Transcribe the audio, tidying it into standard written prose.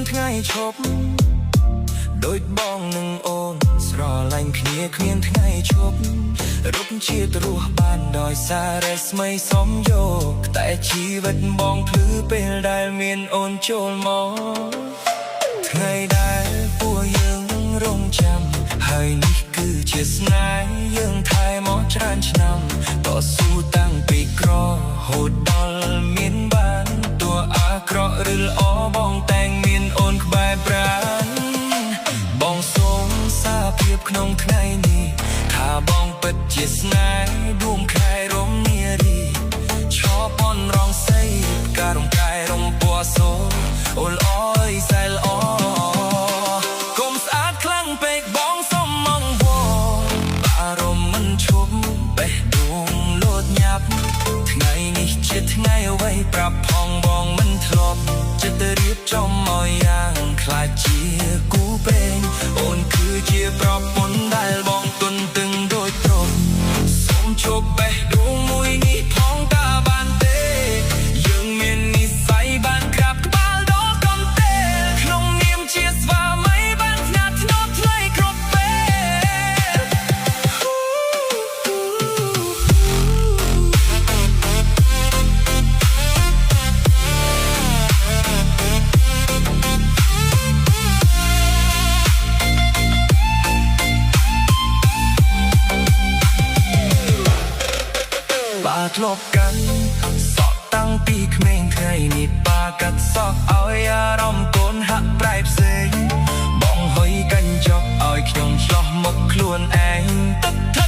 ថ្ងៃឈប់ដូចបងនឹងអូនស្រឡាញ់គ្នាគ្មានថ្ងៃឈប់រុបជាតិរស់បានដោយសារតែស្មីសមយកតែជីវិតបងភ្លឺពេលដែលមានអូនចូលមកថ្ងៃដែលពួកយើងរងចាំហើយនេះគឺជាស្នេហ៍យើងថែមកច្រើនឆ្នាំតស៊ូតាំងពីក្រហូតដល់មានបានតួអាក្រក់ឬល្អបងតែងមានអូនក្បែរប្រាណបងសូមសារភាពក្នុងថ្ងៃនេះថាបងពិតជាស្នេហ៍ដួងខែរំនារីឈរពន់រងសីការរំកាយរំពណ៌សូអូលអើយសែលអកុំស្អាតខ្លាំងពេកបងសុំមងវអារម្មណ៍មិនឈប់បេះដូងលោតញាប់ថ្ងៃនេះជាថ្ងៃអ្វីប្រាប់ផងបងមិនធ្លាប់ចិត្តរៀបចំមកយ៉ាងខ្លាចជាគូពេងអូនគឺជាប្រពន្ធដែលបងទុនទឹងដូចព្រំសូមជប់បេះដូងមួយនេះផងតើបានទេយើងមាននិស្ស័យបានក្រាបក្បាលដល់កំទេក្នុងនាមជាស្វាមីបានថ្នាក់ធ្នាប់ថ្លៃគ្រប់ពេលបាធ្លាប់កាន់សក់តាំងពីក្មេងថ្ងៃនេះបាកាត់សក់ឲ្យអារម្មណ៍កូនហាក់ប្រែផ្សេងបងហុយកញ្ចក់ឲ្យខ្ញុំឆ្លោះមុខខ្លួនឯងទឹក